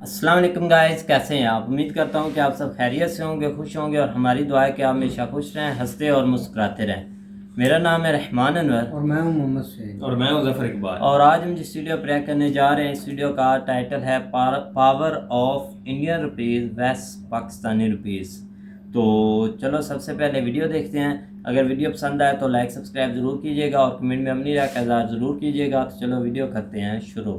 अस्सलाम वालेकुम गाइस, कैसे हैं आप। उम्मीद करता हूं कि आप सब खैरियत से होंगे, खुश होंगे और हमारी दुआ है कि आप हमेशा खुश रहें, हंसते और मुस्कुराते रहें। मेरा नाम है रहमान अनवर और मैं हूं मोहम्मद सैयद और मैं हूं ज़फर इकबाल। और आज हम जिस वीडियो पर रिएक्ट करने जा रहे हैं, इस वीडियो का टाइटल है power of Indian rupees versus Pakistani rupees. तो चलो सबसे पहले वीडियो देखते हैं। अगर वीडियो पसंद आए तो लाइक सब्सक्राइब ज़रूर कीजिएगा और कमेंट में अपनी राय का इज़हार ज़रूर कीजिएगा। तो चलो वीडियो करते हैं शुरू।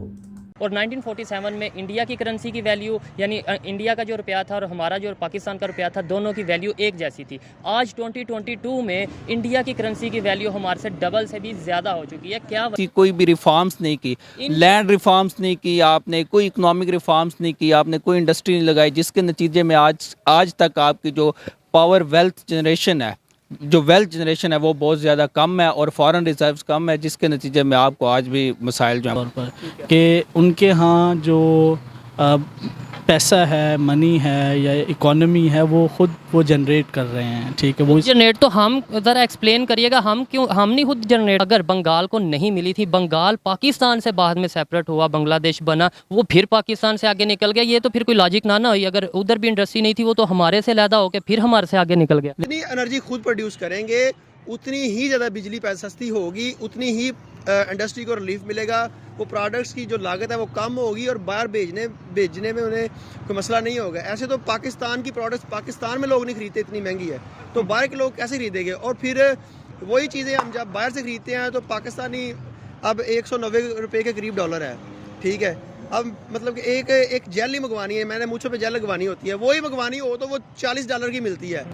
और 1947 में इंडिया की करेंसी की वैल्यू यानी इंडिया का जो रुपया था और हमारा जो पाकिस्तान का रुपया था, दोनों की वैल्यू एक जैसी थी। आज 2022 में इंडिया की करेंसी की वैल्यू हमारे से डबल से भी ज़्यादा हो चुकी है। क्या कोई भी रिफॉर्म्स नहीं की, लैंड रिफॉर्म्स नहीं की आपने, कोई इकोनॉमिक रिफॉर्म्स नहीं की आपने, कोई इंडस्ट्री नहीं लगाई, जिसके नतीजे में आज तक आपकी जो पावर वेल्थ जनरेशन है, जो वेल्थ जनरेशन है वो बहुत ज़्यादा कम है और फॉरेन रिजर्व्स कम है, जिसके नतीजे में आपको आज भी मसाइल जो तौर पर कि उनके यहाँ जो पैसा है, मनी है या इकोनॉमी है, वो जनरेट कर रहे हैं। ठीक है, वो जनरेट तो हम ज़रा एक्सप्लेन करिएगा, हम नहीं खुद जनरेट। अगर बंगाल को नहीं मिली थी, बंगाल पाकिस्तान से बाद में सेपरेट हुआ, बांग्लादेश बना, वो फिर पाकिस्तान से आगे निकल गया, ये तो फिर कोई लॉजिक ना हुई। अगर उधर भी इंडस्ट्री नहीं थी, वो तो हमारे से अलहदा होकर फिर हमारे से आगे निकल गया। जितनी एनर्जी खुद प्रोड्यूस करेंगे उतनी ही ज़्यादा बिजली सस्ती होगी, उतनी ही इंडस्ट्री को रिलीफ मिलेगा, वो प्रोडक्ट्स की जो लागत है वो कम होगी और बाहर भेजने में उन्हें कोई मसला नहीं होगा। ऐसे तो पाकिस्तान की प्रोडक्ट्स पाकिस्तान में लोग नहीं खरीदते, इतनी महंगी है, तो बाहर के लोग कैसे खरीदेंगे। और फिर वही चीज़ें हम जब बाहर से खरीदते हैं तो पाकिस्तानी अब 190 रुपये के करीब डॉलर है। ठीक है, अब मतलब कि एक जेल ही मंगवानी है, मैंने मूँछों पे जेल लगवानी होती है, वही मंगवानी हो तो वो $40 की मिलती है।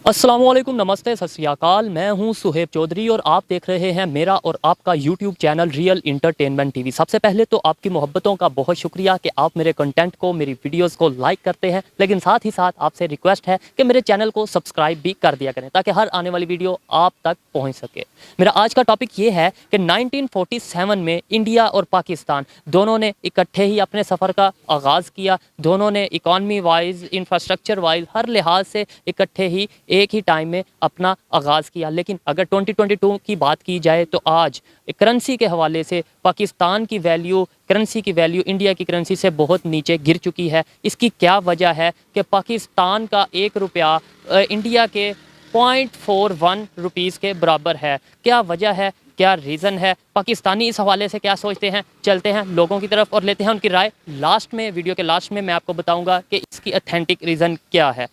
अस्सलाम वालेकुम, नमस्ते, सत श्री अकाल। मैं हूं सुहेब चौधरी और आप देख रहे हैं मेरा और आपका YouTube channel real entertainment TV. सबसे पहले तो आपकी मोहब्बतों का बहुत शुक्रिया कि आप मेरे कंटेंट को, मेरी वीडियोस को लाइक करते हैं, लेकिन साथ ही साथ आपसे रिक्वेस्ट है कि मेरे चैनल को सब्सक्राइब भी कर दिया करें ताकि हर आने वाली वीडियो आप तक पहुँच सके। मेरा आज का टॉपिक ये है कि 1947 में इंडिया और पाकिस्तान दोनों ने इकट्ठे ही अपने सफ़र का आगाज़ किया। दोनों ने इकॉनमी वाइज, इंफ्रास्ट्रक्चर वाइज, हर लिहाज से इकट्ठे ही एक ही टाइम में अपना आगाज़ किया। लेकिन अगर 2022 की बात की जाए तो आज करेंसी के हवाले से पाकिस्तान की वैल्यू, करेंसी की वैल्यू इंडिया की करेंसी से बहुत नीचे गिर चुकी है। इसकी क्या वजह है कि पाकिस्तान का एक रुपया इंडिया के 0.41 रुपीज़ के बराबर है। क्या वजह है, क्या रीज़न है, पाकिस्तानी इस हवाले से क्या सोचते हैं। चलते हैं लोगों की तरफ और लेते हैं उनकी राय। लास्ट में, वीडियो के लास्ट में मैं आपको बताऊंगा कि इसकी ऑथेंटिक रीज़न क्या है।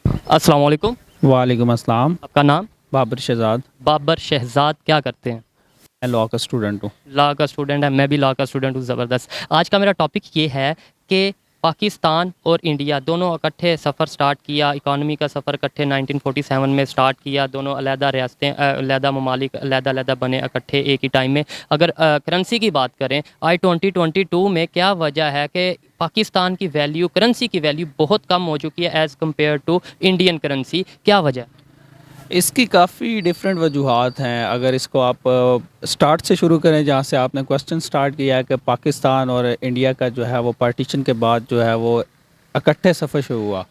अस्सलाम वालेकुम। वालेकुम अस्सलाम। आपका नाम? बाबर शहजाद। बाबर शहजाद, क्या करते हैं? मैं लॉ का स्टूडेंट हूँ। लॉ का स्टूडेंट है, मैं भी लॉ का स्टूडेंट हूँ। ज़बरदस्त। आज का मेरा टॉपिक ये है कि पाकिस्तान और इंडिया दोनों इकट्ठे सफ़र स्टार्ट किया, इकॉनमी का सफ़र इकट्ठे 1947 में स्टार्ट किया। दोनों अलहदा रियासतें, अलहदा ममालिक अलहदा बने इकट्ठे एक ही टाइम में। अगर करेंसी की बात करें, आज 2022 में क्या वजह है कि पाकिस्तान की वैल्यू, करेंसी की वैल्यू बहुत कम हो चुकी है as compare to Indian currency. क्या वजह? इसकी काफ़ी डिफरेंट वजूहात हैं। अगर इसको आप स्टार्ट से शुरू करें, जहाँ से आपने क्वेश्चन स्टार्ट किया है कि पाकिस्तान और इंडिया का जो है वो पार्टीशन के बाद जो है वो इकट्ठे सफ़र शुरू हुआ,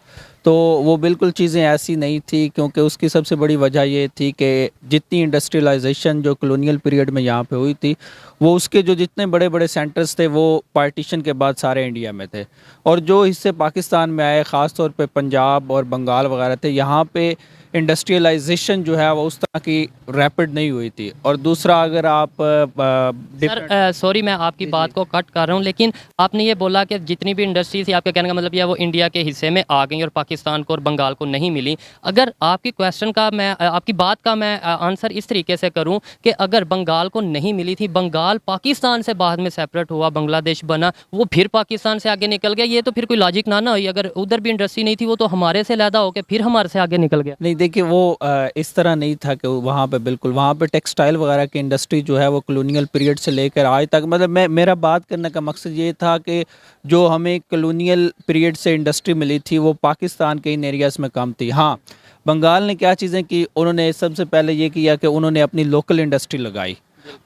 तो वो बिल्कुल चीज़ें ऐसी नहीं थी, क्योंकि उसकी सबसे बड़ी वजह ये थी कि जितनी इंडस्ट्रियलाइजेशन जो कॉलोनियल पीरियड में यहाँ पे हुई थी, वो उसके जो जितने बड़े बड़े सेंटर्स थे वो पार्टीशन के बाद सारे इंडिया में थे, और जो हिस्से पाकिस्तान में आए, ख़ास तौर पे पंजाब और बंगाल वगैरह थे, यहाँ पे इंडस्ट्रियलाइजेशन जो है वो उस तरह की रैपिड नहीं हुई थी। और दूसरा, अगर आप सर सॉरी, मैं आपकी बात को कट कर रहा हूँ, लेकिन आपने ये बोला कि जितनी भी इंडस्ट्री थी, आपके कहने का मतलब यह वो इंडिया के हिस्से में आ गई और पाकिस्तान को और बंगाल को नहीं मिली। अगर आपकी क्वेश्चन का मैं, आपकी बात का मैं आंसर इस तरीके से करूँ कि अगर बंगाल को नहीं मिली थी, बंगाल पाकिस्तान से बाद में सेपरेट हुआ, बांग्लादेश बना, वो फिर पाकिस्तान से आगे निकल गया, ये तो फिर कोई लॉजिक ना हुई। अगर उधर भी इंडस्ट्री नहीं थी, वो तो हमारे से अलहदा होकर फिर हमारे से आगे निकल गया। नहीं, देखिए वो इस तरह नहीं था कि वहाँ पे बिल्कुल, वहाँ पे टेक्सटाइल वगैरह की इंडस्ट्री जो है वो कॉलोनियल पीरियड से लेकर आज तक, मतलब मेरा बात करने का मकसद ये था कि जो हमें कॉलोनियल पीरियड से इंडस्ट्री मिली थी वो पाकिस्तान के इन एरियाज़ में कम थी। हाँ, बंगाल ने क्या चीज़ें की, उन्होंने सबसे पहले ये किया कि उन्होंने अपनी लोकल इंडस्ट्री लगाई।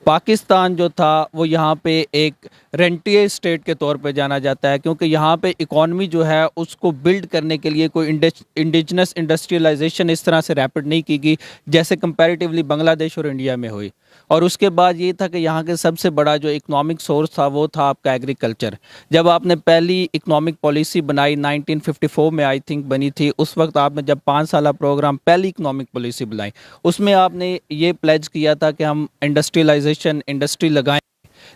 पाकिस्तान जो था वो यहाँ पे एक रेंटियर स्टेट के तौर पे जाना जाता है, क्योंकि यहाँ पे इकॉनमी जो है उसको बिल्ड करने के लिए कोई इंडिजिनस इंडस्ट्रियलाइजेशन इस तरह से रैपिड नहीं की गई जैसे कंपैरेटिवली बांग्लादेश और इंडिया में हुई। और उसके बाद ये था कि यहाँ के सबसे बड़ा जो इकोनॉमिक सोर्स था वो था आपका एग्रीकल्चर। जब आपने पहली इकोनॉमिक पॉलिसी बनाई 1954 में आई थिंक बनी थी, उस वक्त आपने जब 5 साल प्रोग्राम पहली इकोनॉमिक पॉलिसी बनाई, उसमें आपने ये प्लेज किया था कि हम इंडस्ट्रियलाइजेशन इंडस्ट्री लगाएं,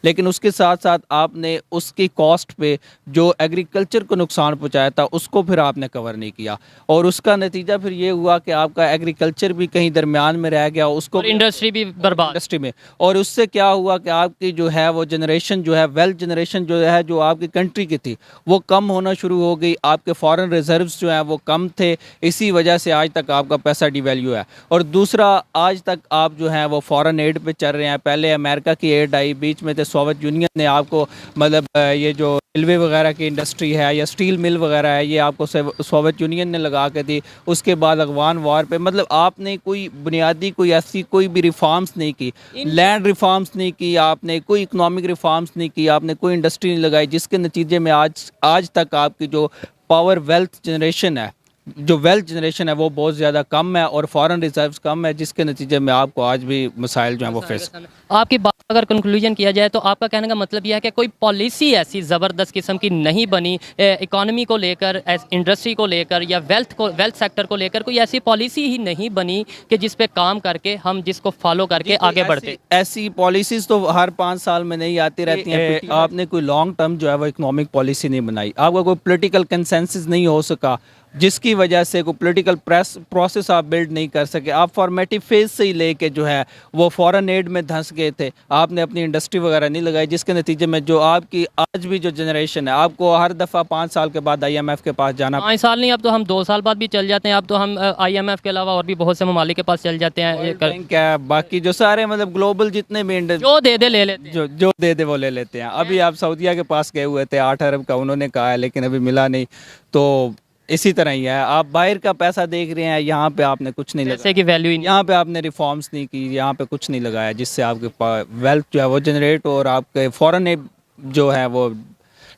लेकिन उसके साथ साथ आपने उसकी कॉस्ट पे जो एग्रीकल्चर को नुकसान पहुंचाया था उसको फिर आपने कवर नहीं किया, और उसका नतीजा फिर ये हुआ कि आपका एग्रीकल्चर भी कहीं दरमियान में रह गया, उसको इंडस्ट्री भी बर्बाद इंडस्ट्री में। और उससे क्या हुआ कि आपकी जो है वो जनरेशन जो है वेल्थ जनरेशन जो है जो आपकी कंट्री की थी वो कम होना शुरू हो गई, आपके फॉरेन रिजर्व्स जो हैं वो कम थे, इसी वजह से आज तक आपका पैसा डिवैल्यू है। और दूसरा, आज तक आप जो हैं वो फॉरेन एड पे चल रहे हैं। पहले अमेरिका की एड आई, बीच में सोवियत यूनियन ने आपको मतलब ये जो रेलवे वगैरह की इंडस्ट्री है या स्टील मिल वगैरह है ये आपको सोवियत यूनियन ने लगा के दी। उसके बाद अफगान वार पे मतलब आपने कोई बुनियादी कोई ऐसी कोई भी रिफॉर्म्स नहीं की, लैंड रिफॉर्म्स नहीं की, आपने कोई इकोनॉमिक रिफॉर्म्स नहीं की, आपने कोई इंडस्ट्री नहीं लगाई, जिसके नतीजे में आज तक आपकी जो पावर वेल्थ जनरेशन है, जो वेल्थ जनरेशन है वो बहुत ज़्यादा कम है और फॉरेन रिजर्व्स कम है, जिसके नतीजे में आपको आज भी मसाइल जो हैं वो फेस। आपकी बात अगर कंक्लूजन किया जाए तो आपका कहने का मतलब यह है कि कोई पॉलिसी ऐसी ज़बरदस्त किस्म की नहीं बनी इकोनॉमी को लेकर, इंडस्ट्री को लेकर या वेल्थ सेक्टर को लेकर, कोई ऐसी पॉलिसी ही नहीं बनी कि जिस पे काम करके हम जिसको फॉलो करके आगे बढ़ते। ऐसी पॉलिसीज़ तो हर 5 साल में नहीं आती रहती हैं। आपने कोई लॉन्ग टर्म जो है वो इकोनॉमिक पॉलिसी नहीं बनाई, आपका कोई पोलिटिकल कंसेंसस नहीं हो सका, जिसकी वजह से कोई पॉलिटिकल प्रोसेस आप बिल्ड नहीं कर सके। आप फॉर्मेटिव फेज से ही लेके जो है वो फॉरेन एड में धंस गए थे, आपने अपनी इंडस्ट्री वगैरह नहीं लगाई, जिसके नतीजे में जो आपकी आज भी जो जनरेशन है आपको हर दफ़ा 5 साल के बाद IMF के पास जाना। 5 साल नहीं, अब तो हम 2 साल बाद भी चल जाते हैं। अब तो हम IMF के अलावा और भी बहुत से ममालिक के पास चल जाते हैं। क्या बाकी जो सारे मतलब ग्लोबल जितने भी जो दे दे ले लेते हैं, जो दे दे वो ले लेते हैं। अभी आप सऊदीया के पास गए हुए थे 8 अरब का उन्होंने कहा है, लेकिन अभी मिला नहीं। तो इसी तरह ही है, आप बाहर का पैसा देख रहे हैं, यहाँ पे आपने कुछ नहीं लगाया की वैल्यू, यहाँ पे आपने रिफॉर्म्स नहीं की, यहाँ पे कुछ नहीं लगाया जिससे आपके वेल्थ जो है वो जनरेट हो और आपके फॉरेन जो है वो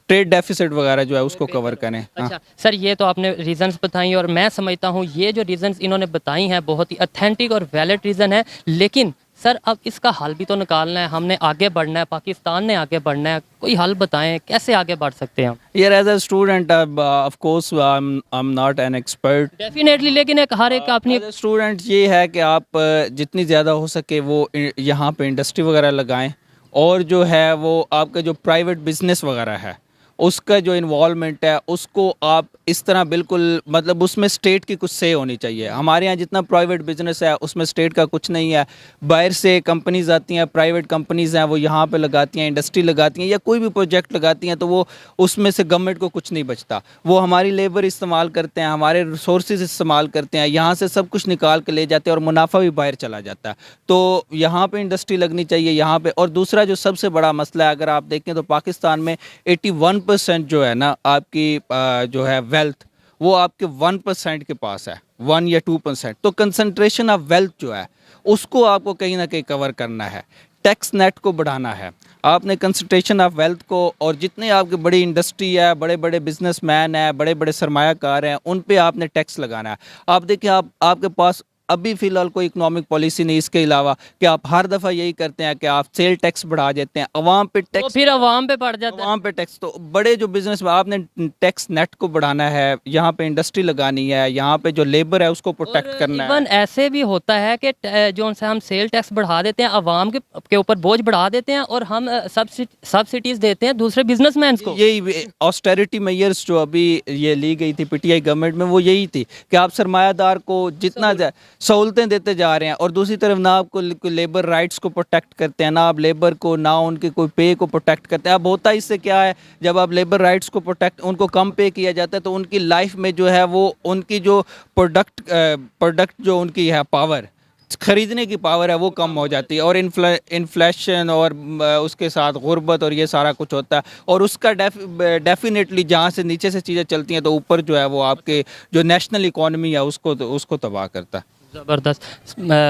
ट्रेड डेफिसिट वगैरह जो है उसको कवर करें। अच्छा सर, ये तो आपने रीजंस बताई और मैं समझता हूँ ये जो रीजंस इन्होंने बताई हैं बहुत ही ऑथेंटिक और वैलिड रीज़न है, लेकिन सर अब इसका हल भी तो निकालना है, हमने आगे बढ़ना है, पाकिस्तान ने आगे बढ़ना है, कोई हल बताएं कैसे आगे बढ़ सकते हैं हम। यार as a student of course I am not an expert definitely, लेकिन एक हर एक अपनी स्टूडेंट ये है कि आप जितनी ज़्यादा हो सके वो यहाँ पे इंडस्ट्री वगैरह लगाएं, और जो है वो आपका जो प्राइवेट बिजनेस वगैरह है उसका जो इन्वॉल्वमेंट है उसको आप इस तरह बिल्कुल मतलब उसमें स्टेट की कुछ से होनी चाहिए। हमारे यहाँ जितना प्राइवेट बिजनेस है उसमें स्टेट का कुछ नहीं है। बाहर से कंपनीज आती हैं, प्राइवेट कंपनीज हैं, वो यहाँ पे लगाती हैं, इंडस्ट्री लगाती हैं या कोई भी प्रोजेक्ट लगाती हैं, तो वो उसमें से गवर्नमेंट को कुछ नहीं बचता। वो हमारी लेबर इस्तेमाल करते हैं, हमारे रिसोर्सेज इस्तेमाल करते हैं, यहाँ से सब कुछ निकाल के ले जाते हैं और मुनाफा भी बाहर चला जाता है। तो यहाँ पर इंडस्ट्री लगनी चाहिए यहाँ पर। और दूसरा जो सबसे बड़ा मसला है, अगर आप देखें तो पाकिस्तान में 81% जो है ना आपकी जो है वेल्थ वो आपके 1% के पास है, 1 या 2%। तो कंसंट्रेशन ऑफ वेल्थ जो है उसको आपको कहीं ना कहीं कवर करना है, टैक्स नेट को बढ़ाना है आपने, कंसंट्रेशन ऑफ वेल्थ को। और जितने आपके बड़ी इंडस्ट्री है, बड़े बड़े बिजनेसमैन हैं, बड़े बड़े सरमायाकार हैं, उन पे आपने टैक्स लगाना है। आप देखिए आपके पास अभी फ़िलहाल कोई इकोनॉमिक पॉलिसी नहीं, इसके अलावा कि आप हर दफ़ा यही करते हैं कि आप सेल टैक्स बढ़ा देते हैं, अवाम पे टैक्स, तो फिर अवाम पे पड़ जाता है, अवाम पे टैक्स। तो बड़े जो बिजनेस आपने टैक्स नेट को बढ़ाना है, यहाँ पे इंडस्ट्री लगानी है, यहाँ पे जो लेबर है उसको प्रोटेक्ट करना है। इवन ऐसे भी होता है कि जो हम सेल टैक्स बढ़ा देते हैं, अवाम के ऊपर बोझ बढ़ा देते हैं और हम सब्सिडीज देते हैं दूसरे बिजनेसमैन को। यही ऑस्टेरिटी मेजर्स जो अभी ये ली गई थी PTI गवर्नमेंट में, वो यही थी कि आप सरमायादार को जितना सहूलतें देते जा रहे हैं और दूसरी तरफ ना आपको लेबर राइट्स को प्रोटेक्ट करते हैं, ना आप लेबर को, ना उनके कोई पे को प्रोटेक्ट करते हैं। अब होता इससे क्या है, जब आप लेबर राइट्स को उनको कम पे किया जाता है तो उनकी लाइफ में जो है वो उनकी जो प्रोडक्ट जो उनकी है पावर, ख़रीदने की पावर है वो कम हो जाती है और इन्फ्लेशन और उसके साथ गुर्बत और ये सारा कुछ होता है। और उसका डेफिनेटली जहाँ से नीचे से चीज़ें चलती हैं तो ऊपर जो है वो आपके जो नेशनल इकॉनमी है उसको तबाह करता है। ज़बरदस्त,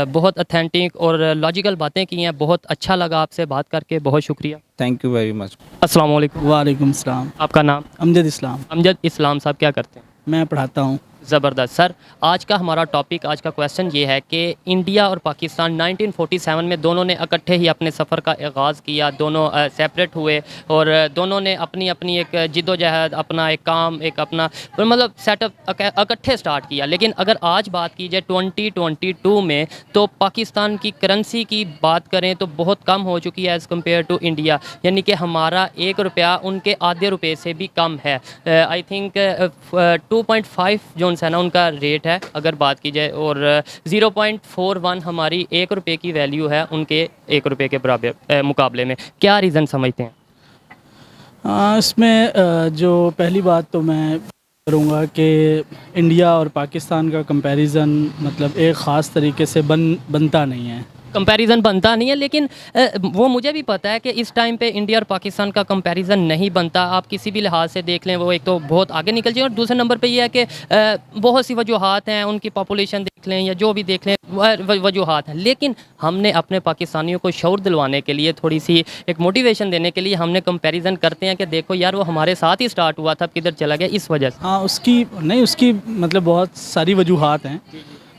बहुत अथेंटिक और लॉजिकल बातें की हैं। बहुत अच्छा लगा आपसे बात करके, बहुत शुक्रिया। Thank you very much. अस्सलाम वालेकुम। वालेकुम सलाम। आपका नाम? अमजद इस्लाम। अमजद इस्लाम साहब, क्या करते हैं? मैं पढ़ाता हूँ। ज़बरदस्त सर, आज का हमारा टॉपिक, आज का क्वेश्चन ये है कि इंडिया और पाकिस्तान 1947 में दोनों ने इकट्ठे ही अपने सफ़र का आगाज़ किया। दोनों सेपरेट हुए और दोनों ने अपनी अपनी एक जिद्दोजहद, अपना एक काम, एक अपना मतलब सेटअप इकट्ठे स्टार्ट किया। लेकिन अगर आज बात की जाए 2022 में, तो पाकिस्तान की करेंसी की बात करें तो बहुत कम हो चुकी है एज़ कम्पेयर टू इंडिया। यानी कि हमारा 1 रुपया उनके आधे रुपये से भी कम है। आई थिंक 2.5 जो है ना उनका रेट है अगर बात की जाए, और 0.41 हमारी 1 रुपये की वैल्यू है उनके 1 रुपये के बराबर मुकाबले में। क्या रीज़न समझते हैं? इसमें जो पहली बात तो मैं करूँगा कि इंडिया और पाकिस्तान का कंपैरिजन मतलब एक ख़ास तरीके से बनता नहीं है। कंपैरिजन बनता नहीं है, लेकिन वो मुझे भी पता है कि इस टाइम पे इंडिया और पाकिस्तान का कंपैरिजन नहीं बनता। आप किसी भी लिहाज से देख लें, वो एक तो बहुत आगे निकल जाए, और दूसरे नंबर पे ये है कि बहुत सी वजूहात हैं, उनकी पॉपुलेशन देख लें या जो भी देख लें, वजूहात हैं। लेकिन हमने अपने पाकिस्तानियों को शऊर दिलवाने के लिए, थोड़ी सी एक मोटिवेशन देने के लिए हमने कंपैरिजन करते हैं कि देखो यार, वो हमारे साथ ही स्टार्ट हुआ था, किधर चला गया, इस वजह से। हाँ, उसकी मतलब बहुत सारी वजूहात हैं,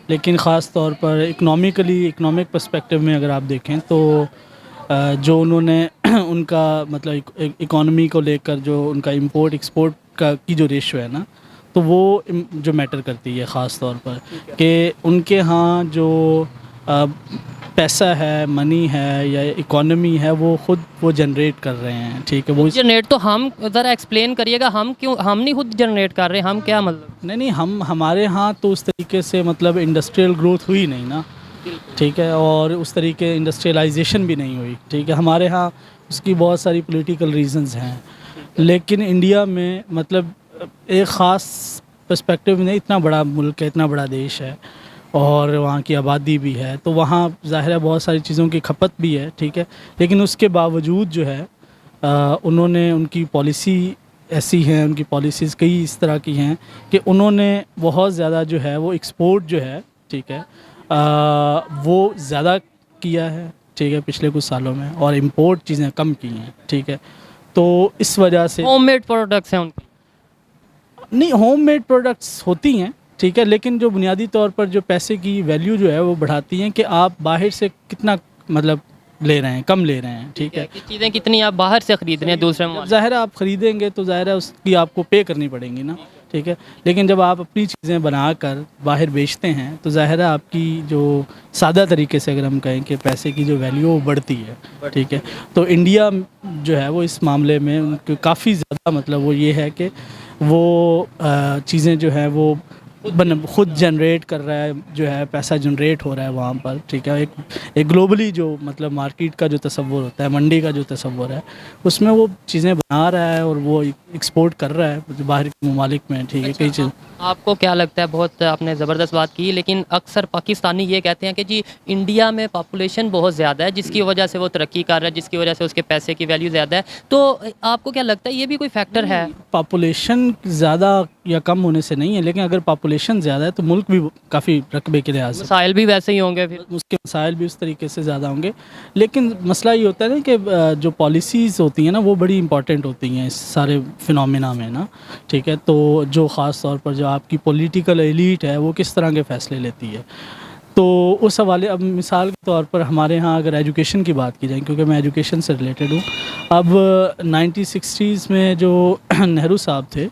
लेकिन ख़ास तौर पर इकोनॉमिक पर्सपेक्टिव में अगर आप देखें तो जो उन्होंने उनका मतलब इकोनॉमी को लेकर जो उनका इंपोर्ट एक्सपोर्ट की जो रेशो है ना, तो वो जो मैटर करती है ख़ास तौर पर कि उनके यहाँ जो पैसा है, मनी है या इकोनॉमी है, वो जनरेट कर रहे हैं। ठीक है, वो जनरेट तो हम ज़रा एक्सप्लेन करिएगा, हम नहीं खुद जनरेट कर रहे, हम क्या मतलब? नहीं, हमारे यहाँ तो उस तरीके से मतलब इंडस्ट्रियल ग्रोथ हुई नहीं ना। ठीक है, और उस तरीके इंडस्ट्रियलाइजेशन भी नहीं हुई। ठीक है, हमारे यहाँ उसकी बहुत सारी पॉलिटिकल रीजंस हैं। लेकिन इंडिया में मतलब एक ख़ास पर्सपेक्टिव में, इतना बड़ा मुल्क है, इतना बड़ा देश है और वहाँ की आबादी भी है, तो वहाँ ज़ाहिर है बहुत सारी चीज़ों की खपत भी है। ठीक है, लेकिन उसके बावजूद जो है उन्होंने उनकी पॉलिसी ऐसी हैं, उनकी पॉलिसीज़ कई इस तरह की हैं कि उन्होंने बहुत ज़्यादा जो है वो एक्सपोर्ट जो है, ठीक है, वो ज़्यादा किया है। ठीक है, पिछले कुछ सालों में, और इंपोर्ट चीज़ें कम की हैं। ठीक है, तो इस वजह से होममेड प्रोडक्ट्स हैं उनकी? नहीं, होममेड प्रोडक्ट्स होती हैं, ठीक है, लेकिन जो बुनियादी तौर पर जो पैसे की वैल्यू जो है वो बढ़ाती हैं कि आप बाहर से कितना मतलब ले रहे हैं, कम ले रहे हैं। ठीक है, चीज़ें कितनी आप बाहर से ख़रीद रहे हैं दूसरे में, ज़ाहिर है आप ख़रीदेंगे तो ज़ाहिर है उसकी आपको पे करनी पड़ेंगी ना। ठीक है, लेकिन जब आप अपनी चीज़ें बनाकर बाहर बेचते हैं तो ज़ाहिर है आपकी जो सादा तरीके से अगर हम कहें कि पैसे की जो वैल्यू वो बढ़ती है। ठीक है, तो इंडिया जो है वो इस मामले में उनके काफ़ी ज़्यादा मतलब वो ये है कि वो चीज़ें जो है वो खुद जनरेट कर रहा है, जो है पैसा जनरेट हो रहा है वहाँ पर। ठीक है, एक ग्लोबली जो मतलब मार्केट का जो तसव्वुर होता है, मंडी का जो तसव्वुर है, उसमें वो चीज़ें बना रहा है और वो एक्सपोर्ट कर रहा है बाहर के ममालिक में। ठीक है, कई चीज़। आपको क्या लगता है, बहुत आपने ज़बरदस्त बात की, लेकिन अक्सर पाकिस्तानी ये कहते हैं कि जी इंडिया में पॉपुलेशन बहुत ज़्यादा है, जिसकी वजह से वो तरक्की कर रहा है, जिसकी वजह से उसके पैसे की वैल्यू ज़्यादा है। तो आपको क्या लगता है, ये भी कोई फैक्टर है? पॉपुलेशन ज़्यादा या कम होने से नहीं है, लेकिन अगर पॉपुलेशन ज़्यादा है तो मुल्क भी काफ़ी रकबे के लिहाज से, मसाइल भी वैसे ही होंगे, फिर उसके मसाइल भी उस तरीके से ज़्यादा होंगे। लेकिन मसला ये होता है ना कि जो पॉलिसीज़ होती हैं ना वो बड़ी इंपॉर्टेंट होती हैं इस सारे फिनोमेना में ना। ठीक है, तो जो ख़ास तौर पर जो आपकी पॉलिटिकल एलीट है वो किस तरह के फ़ैसले लेती है, तो उस हवाले, अब मिसाल के तौर पर हमारे यहाँ अगर एजुकेशन की बात की जाए, क्योंकि मैं एजुकेशन से रिलेटेड हूँ, अब 1960s में जो नेहरू साहब थे,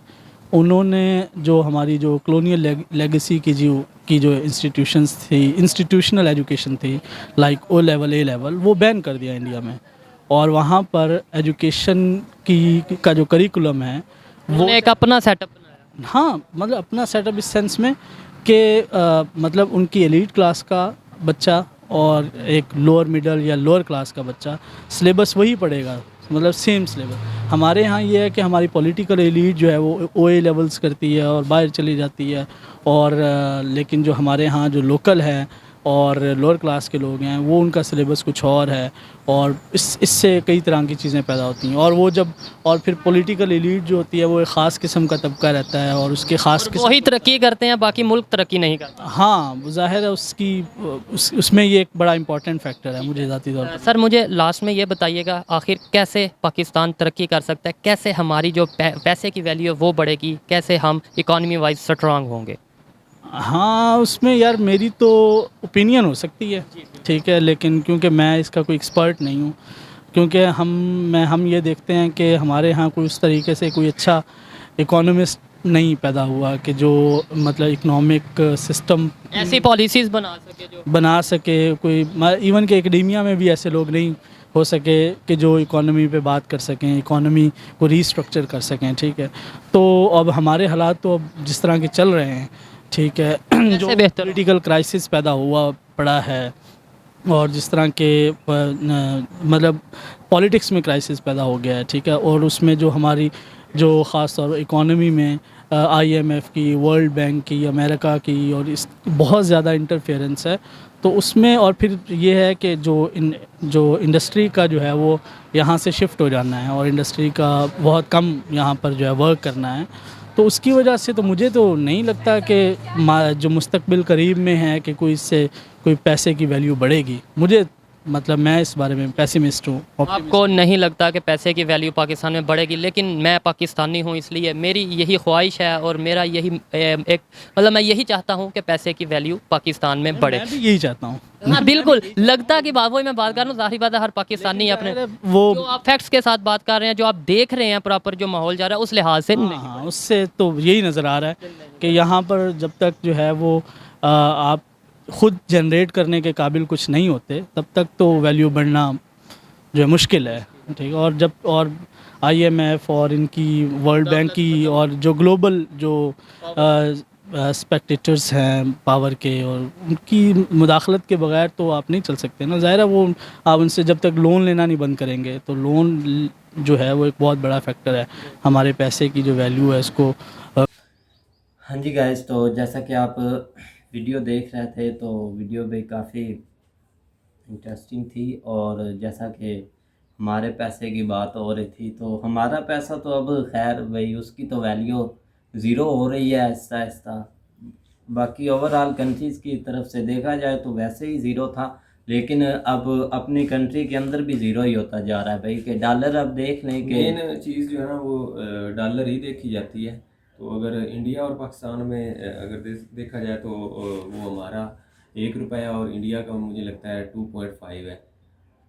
उन्होंने जो हमारी जो कॉलोनियल लेगेसी की जो इंस्टीट्यूशंस थी, इंस्टीट्यूशनल एजुकेशन थी, लाइक ओ लेवल, ए लेवल, वो बैन कर दिया इंडिया में। और वहाँ पर एजुकेशन का जो करिकुलम है वो एक अपना सेटअप बनाया। हाँ, मतलब अपना सेटअप इस सेंस में कि मतलब उनकी एलीट क्लास का बच्चा और एक लोअर मिडल या लोअर क्लास का बच्चा सिलेबस वही पढ़ेगा, मतलब सेम सिलेबस। हमारे यहाँ ये है कि हमारी पॉलिटिकल एलीट जो है वो ओए लेवल्स करती है और बाहर चली जाती है, और लेकिन जो हमारे यहाँ जो लोकल है और लोअर क्लास के लोग हैं वो उनका सिलेबस कुछ और है, और इससे कई तरह की चीज़ें पैदा होती हैं। और वो जब और फिर पॉलिटिकल एलीट जो होती है वो एक ख़ास किस्म का तबका रहता है और उसके ख़ास और वही तरक्की करते हैं, बाकी मुल्क तरक्की नहीं करता। हाँ, ज़ाहिर है उसकी उसमें ये एक बड़ा इंपॉर्टेंट फैक्टर है मुझे ज़ाती तौर पर। सर मुझे लास्ट में ये बताइएगा, आखिर कैसे पाकिस्तान तरक्की कर सकता है, कैसे हमारी जो पैसे की वैल्यू है वो बढ़ेगी, कैसे हम इकॉनमी वाइज स्ट्रांग होंगे? हाँ, उसमें यार मेरी तो ओपिनियन हो सकती है, ठीक है, लेकिन क्योंकि मैं इसका कोई एक्सपर्ट नहीं हूँ, क्योंकि हम ये देखते हैं कि हमारे यहाँ कोई उस तरीके से कोई अच्छा इकोनॉमिस्ट नहीं पैदा हुआ कि जो मतलब इकोनॉमिक सिस्टम ऐसी पॉलिसीज़ बना सके कोई इवन के एकेडेमिया में भी ऐसे लोग नहीं हो सके कि जो इकोनॉमी पे बात कर सकें, इकोनॉमी को रीस्ट्रक्चर कर सकें, ठीक है। तो अब हमारे हालात तो अब जिस तरह के चल रहे हैं, ठीक है, जो पॉलिटिकल क्राइसिस पैदा हुआ पड़ा है और जिस तरह के मतलब पॉलिटिक्स में क्राइसिस पैदा हो गया है, ठीक है, और उसमें जो हमारी जो ख़ास तौर पर इकोनॉमी में IMF की, वर्ल्ड बैंक की, अमेरिका की और इस बहुत ज़्यादा इंटरफेरेंस है, तो उसमें और फिर ये है कि जो इंडस्ट्री का जो है वो यहाँ से शिफ्ट हो जाना है और इंडस्ट्री का बहुत कम यहाँ पर जो है वर्क करना है, तो उसकी वजह से तो मुझे तो नहीं लगता कि जो मुस्तकबिल करीब में है कि कोई इससे कोई पैसे की वैल्यू बढ़ेगी। मुझे मतलब मैं इस बारे में पेसिमिस्ट हूँ। आपको नहीं लगता कि पैसे की वैल्यू पाकिस्तान में बढ़ेगी? लेकिन मैं पाकिस्तानी हूँ, इसलिए मेरी यही ख्वाहिश है और मेरा यही एक मतलब मैं यही चाहता हूँ कि पैसे की वैल्यू पाकिस्तान में बढ़े। मैं भी यही चाहता हूँ। हाँ बिल्कुल, लगता कि बात वही मैं बात कर रहा हूँ, ज़ाहिर बात है हर पाकिस्तानी अपने वो जो आप फैक्ट्स के साथ बात कर रहे हैं, जो आप देख रहे हैं प्रॉपर जो माहौल जा रहा है उस लिहाज से नहीं। हाँ, उससे तो यही नज़र आ रहा है कि यहाँ पर जब तक जो है वो आप ख़ुद जनरेट करने के काबिल कुछ नहीं होते तब तक तो वैल्यू बढ़ना जो है मुश्किल है, ठीक है। और जब और IMF और इनकी वर्ल्ड बैंक की और जो ग्लोबल जो स्पेक्टेटर्स हैं पावर के और उनकी मुदाखलत के बगैर तो आप नहीं चल सकते ना, ज़ाहिर है वो आप उनसे जब तक लोन लेना नहीं बंद करेंगे तो लोन जो है वो एक बहुत बड़ा फैक्टर है हमारे पैसे की जो वैल्यू है इसको। हाँ जी गाइस, तो जैसा कि आप वीडियो देख रहे थे तो वीडियो भी काफ़ी इंटरेस्टिंग थी और जैसा कि हमारे पैसे की बात हो रही थी तो हमारा पैसा तो अब खैर भाई उसकी तो वैल्यू ज़ीरो हो रही है आहिस्ता आहिस्ता। बाकी ओवरऑल कंट्रीज़ की तरफ से देखा जाए तो वैसे ही ज़ीरो था, लेकिन अब अपनी कंट्री के अंदर भी ज़ीरो ही होता जा रहा है भाई। कि डॉलर अब देख लें कि मेन चीज़ जो है ना वो डॉलर ही देखी जाती है। तो अगर इंडिया और पाकिस्तान में अगर देखा जाए तो वो हमारा 1 रुपया और इंडिया का मुझे लगता है 2.5 है।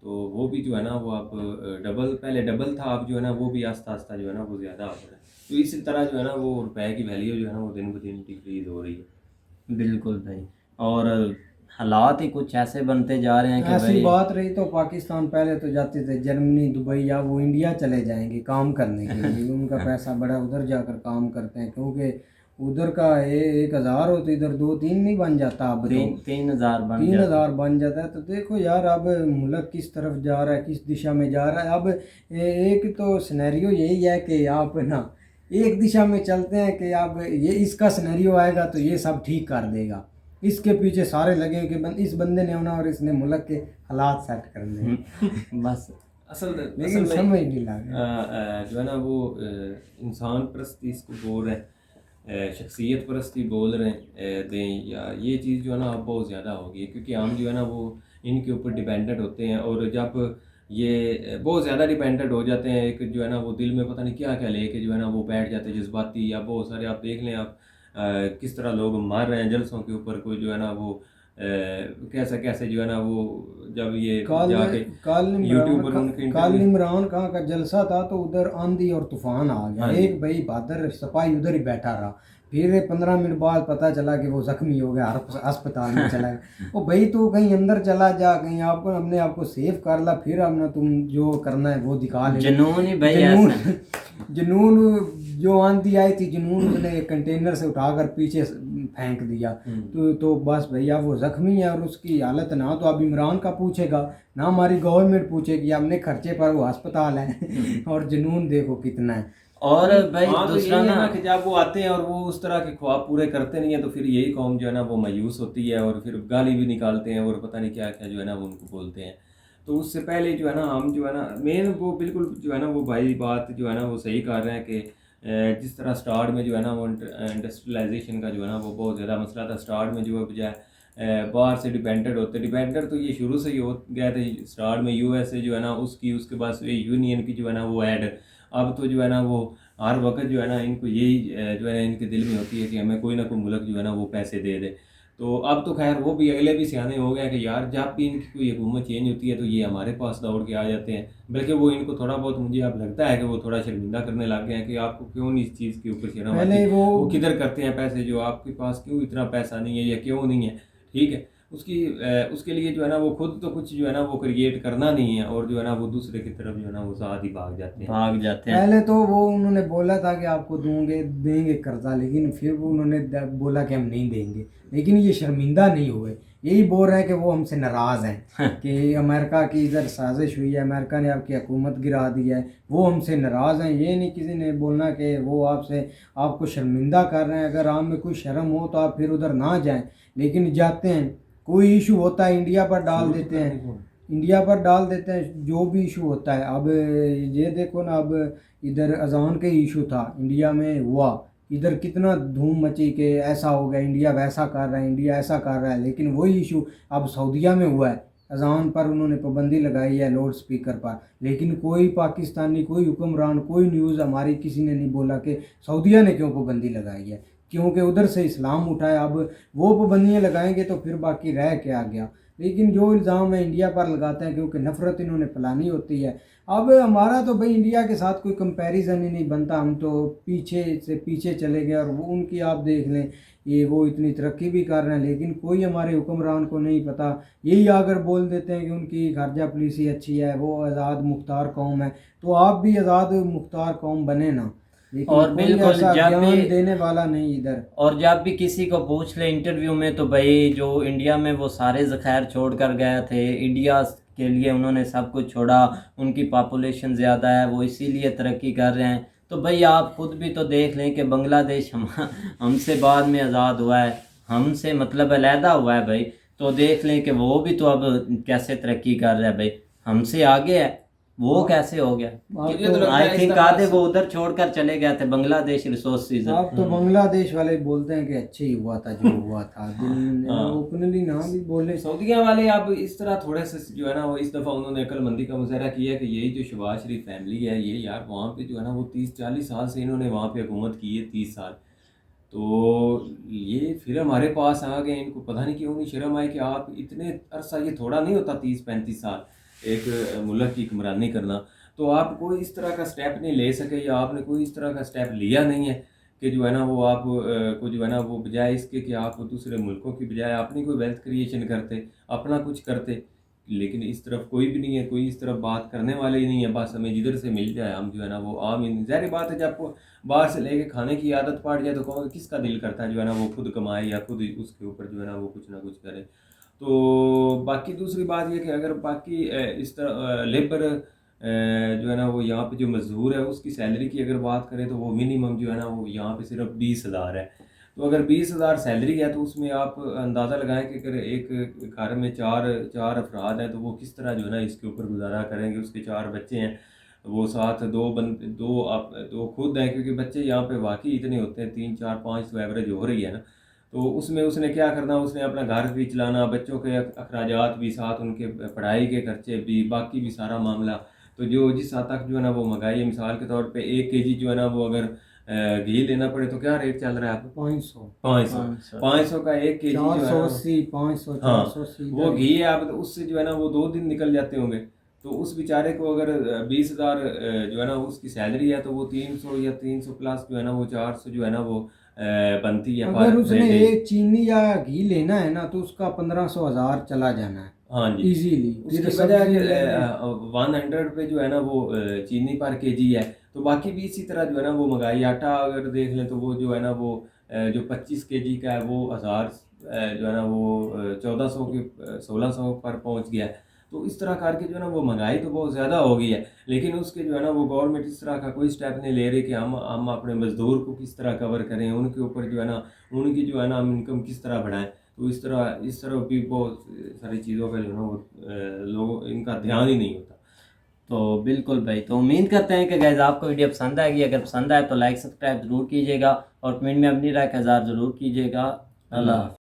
तो वो भी जो है ना वो अब डबल, पहले डबल था, अब जो है ना वो भी आस्ता आस्ता जो है ना वो ज़्यादा हो रहा है। तो इसी तरह जो है ना वो रुपए की वैल्यू जो है ना वो दिन ब दिन डिक्रीज़ हो रही है। बिल्कुल भाई, और हालात ही कुछ ऐसे बनते जा रहे हैं कि ऐसी भाई बात रही तो पाकिस्तान पहले तो जाते थे जर्मनी, दुबई, या वो इंडिया चले जाएंगे काम करने के लिए। उनका पैसा बड़ा, उधर जाकर काम करते हैं क्योंकि उधर का 1,000 हो तो इधर 2-3 नहीं बन जाता। अब तो 3,000 बन 3,000 बन जाता है। तो देखो यार अब मुल्क किस तरफ जा रहा है, किस दिशा में जा रहा है। अब एक तो सिनेरियो यही है कि आप ना एक दिशा में चलते हैं कि अब ये इसका सिनेरियो आएगा तो ये सब ठीक कर देगा, इसके पीछे सारे लगे कि इस बंदे ने होना और इसने मुल्क के हालात सेट करने बस। लेकिन समझ नहीं लगा जो है ना वो इंसान परस्ती इसको बोल रहे हैं, शख्सियत परस्ती बोल रहे हैं दें, या ये चीज़ जो है ना अब बहुत ज़्यादा हो गई है क्योंकि हम जो है ना वो इनके ऊपर डिपेंडेंट होते हैं। और जब ये बहुत ज़्यादा डिपेंडेंट हो जाते हैं, एक जो है ना वो दिल में पता नहीं क्या क्या लेके जो है ना वो बैठ जाते हैं जज्बाती, या बहुत सारे आप देख लें आप किस तरह लोग मार रहे हैं जलसों के ऊपर। कोई जो है ना वो कैसे कैसे जो है ना वो जब ये जाके यूट्यूब पर उनके कल इमरान खान का जलसा था तो उधर आंधी और तूफान आ गया। एक भाई बहादुर सिपाही उधर ही बैठा रहा, फिर 15 मिनट बाद पता चला कि वो जख्मी हो गया, अस्पताल में चला गया। वो भाई तो कहीं अंदर चला जा, कहीं आपको अपने आप को सेव कर ला, फिर अपना तुम जो करना है वो दिखा ले। जुनून ही भाई, जुनून जो आंधी आई थी, जुनून उसने एक कंटेनर से उठाकर पीछे फेंक दिया। तो बस भैया वो जख्मी है और उसकी हालत ना तो अब इमरान का पूछेगा ना हमारी गवर्नमेंट पूछेगी, हमने खर्चे पर वो अस्पताल है। और जुनून देखो कितना है। और भाई हाँ, तो दूसरा यही है ना ना कि जब वो आते हैं और वो उस तरह के ख्वाब पूरे करते नहीं है तो फिर यही कौम जो है ना वो मायूस होती है और फिर गाली भी निकालते हैं और पता नहीं क्या क्या जो है ना वो उनको बोलते हैं। तो उससे पहले जो है ना हम जो है ना मेन वो बिल्कुल जो है ना वो भाई बात जो है ना वो सही कर रहे हैं कि जिस तरह स्टार्ट में जो है ना वो इंडस्ट्रियलाइजेशन का जो है ना वो बहुत ज़्यादा मसला था। स्टार्ट में जो है बजाय बाहर से डिपेंडेंट तो ये शुरू से ही हो गया था। स्टार्ट में यूएसए जो है ना उसकी, उसके बाद यूनियन की जो है ना वो ऐड। अब तो जो है ना वो हर वक्त जो है ना इनको यही जो है ना इनके दिल में होती है कि हमें कोई ना कोई मुल्क जो है ना वो पैसे दे दे। तो अब तो खैर वो भी अगले भी सियाने हो गए कि यार जब भी इनकी कोई हुकूमत चेंज होती है तो ये हमारे पास दौड़ के आ जाते हैं। बल्कि वो इनको थोड़ा बहुत मुझे अब लगता है कि वो थोड़ा शर्मिंदा करने लग गए हैं कि आपको क्यों नहीं इस चीज़ के ऊपर शर्म आती, पहले वो किधर करते हैं पैसे, जो आपके पास क्यों इतना पैसा नहीं है या क्यों नहीं है। ठीक है, उसके लिए जो है ना वो खुद तो कुछ जो है ना वो क्रिएट करना नहीं है और जो है ना वो दूसरे की तरफ जो है ना वो साथ ही भाग जाते हैं। पहले तो वो उन्होंने बोला था कि आपको देंगे कर्जा, लेकिन फिर वो उन्होंने बोला कि हम नहीं देंगे, लेकिन ये शर्मिंदा नहीं हुए। यही बोल रहे हैं कि वो हमसे नाराज़ हैं कि अमेरिका की इधर साजिश हुई है, अमेरिका ने आपकी हुकूमत गिरा दी है, वो हमसे नाराज़ हैं। ये नहीं किसी ने बोलना कि वो आपको शर्मिंदा कर रहे हैं। अगर आप में कोई शर्म हो तो आप फिर उधर ना जाएं, लेकिन जाते हैं। कोई इशू होता है इंडिया पर डाल देते हैं, इंडिया पर डाल देते हैं जो भी इशू होता है। अब ये देखो ना, अब इधर अजान के इशू था, इंडिया में हुआ, इधर कितना धूम मची कि ऐसा हो गया, इंडिया वैसा कर रहा है, इंडिया ऐसा कर रहा है। लेकिन वही इशू अब सऊदीया में हुआ है, अजान पर उन्होंने पाबंदी लगाई है लाउड स्पीकर पर, लेकिन कोई पाकिस्तानी, कोई हुक्मरान, कोई न्यूज़ हमारी किसी ने नहीं बोला कि सऊदीया ने क्यों पाबंदी लगाई है, क्योंकि उधर से इस्लाम उठाया। अब वो पाबंदियाँ लगाएंगे तो फिर बाकी रह क्या गया। लेकिन जो इल्ज़ाम है इंडिया पर लगाते हैं क्योंकि नफ़रत इन्होंने फैलानी होती है। अब हमारा तो भाई इंडिया के साथ कोई कंपैरिजन ही नहीं बनता, हम तो पीछे से पीछे चले गए। और वो उनकी आप देख लें, ये वो इतनी तरक्की भी कर रहे हैं, लेकिन कोई हमारे हुक्मरान को नहीं पता। यही आकर बोल देते हैं कि उनकी खर्जा पॉलिसी अच्छी है, वो आज़ाद मुख्तार कौम है, तो आप भी आज़ाद मुख्तार कौम बने ना। लेकिन और कोई बिल्कुल ऐसा जब ज्ञान भी देने वाला नहीं इधर। और जब भी किसी को पूछ ले इंटरव्यू में तो भाई जो इंडिया में वो सारे ज़ख़ायर छोड़ कर गए थे, इंडिया के लिए उन्होंने सब कुछ छोड़ा, उनकी पॉपुलेशन ज़्यादा है, वो इसीलिए तरक्की कर रहे हैं। तो भाई आप खुद भी तो देख लें कि बांग्लादेश हमसे बाद में आज़ाद हुआ है, हमसे मतलब अलहदा हुआ है भाई। तो देख लें कि वो भी तो अब कैसे तरक्की कर रहा है भाई, हमसे आगे है। वो कैसे हो गया? आई थिंक आधे वो उधर छोड़कर चले गए थे बांग्लादेश रिसोर्सेज। आप तो बांग्लादेश वाले बोलते हैं कि अच्छे ही हुआ था जो हुआ था, दिल ओपनली ना भी बोले। सऊदीया वाले अब इस तरह थोड़े से जो है ना वो इस दफ़ा उन्होंने अक्लमंदी का मुजाहरा किया कि यही जो शहबाज शरीफ फैमिली है, ये यार वहाँ पे जो है ना वो 30-40 साल से इन्होंने वहाँ पे हुकूमत की है, 30 साल। तो ये फिर हमारे पास आ गए, इनको पता नहीं क्यों नहीं शर्म आई कि आप इतने अरसा, ये थोड़ा नहीं होता 30-35 साल एक मुल्क की हुक्मरानी करना। तो आप कोई इस तरह का स्टेप नहीं ले सके या आपने कोई इस तरह का स्टेप लिया नहीं है कि जो है ना वो आप को जो है ना वो बजाय इसके कि आप दूसरे मुल्कों की बजाय अपनी कोई वेल्थ क्रिएशन करते, अपना कुछ करते। लेकिन इस तरफ कोई भी नहीं है, कोई इस तरफ बात करने वाले ही नहीं है। बस हमें जिधर से मिल जाए हम जो है ना वो आम ही। ज़ाहिर बात है जब बाहर से लेके खाने की आदत पड़ जाए तो किसका दिल करता है जो है ना वो खुद कमाए या खुद उसके ऊपर जो है ना वो कुछ ना कुछ करे। तो बाकी दूसरी बात यह कि अगर बाकी इस तरह लेबर जो है ना वो यहाँ पे जो मजदूर है उसकी सैलरी की अगर बात करें तो वो मिनिमम जो है ना वो यहाँ पे सिर्फ 20,000 है। तो अगर 20,000 सैलरी है तो उसमें आप अंदाज़ा लगाएं कि अगर एक घर में चार अफराद हैं तो वो किस तरह जो है ना इसके ऊपर गुजारा करेंगे। उसके 4 बच्चे हैं, वो साथ दो खुद हैं, क्योंकि बच्चे यहाँ पे वाकई इतने होते हैं, 3 4 5 तो एवरेज हो रही है ना। तो उसमें उसने क्या करना, उसने अपना घर भी चलाना, बच्चों के अखराजात भी साथ, उनके पढ़ाई के खर्चे भी, बाकी भी सारा मामला। तो जो जिस हद तक जो है ना वो महंगाई है, मिसाल के तौर पे 1 kg जो है ना वो अगर घी लेना पड़े तो क्या रेट चल रहा है आपको? 500 का 1 kg जो है 480 500 480 वो घी है। अब उससे जो है ना वो 2 दिन निकल जाते होंगे। तो उस बेचारे को अगर 20,000 जो है ना उसकी सैलरी है तो वो 300 या 300 प्लस जो है ना वो 400 जो है ना वो बनती है। अगर उसने एक चीनी या घी लेना है ना तो उसका 1500-1000 चला जाना है। हाँ जी, इजीली। उसकी वजह 100 पे जो है ना वो चीनी पर kg है। तो बाकी भी इसी तरह जो है ना वो महंगाई। आटा अगर देख लें तो वो जो है ना वो जो 25 kg का है वो 1000 जो है ना वो 1400 के 1600 पर पहुंच गया है। तो इस तरह करके जो है ना वो महंगाई तो बहुत ज़्यादा हो गई है, लेकिन उसके जो है ना वो गवर्नमेंट इस तरह का कोई स्टेप नहीं ले रही कि हम अपने मज़दूर को किस तरह कवर करें, उनके ऊपर जो है ना उनकी जो है ना हम इनकम किस तरह बढ़ाएं। तो इस तरह भी बहुत सारी चीज़ों पर जो है ना वो लोगों इनका ध्यान ही नहीं होता। तो बिल्कुल भाई, तो उम्मीद करते हैं कि गाइस आपको वीडियो पसंद आएगी। अगर पसंद आए तो लाइक सब्सक्राइब ज़रूर कीजिएगा और कमेंट में अपनी राय का इज़हार ज़रूर कीजिएगा। अल्लाह हाफ़िज़।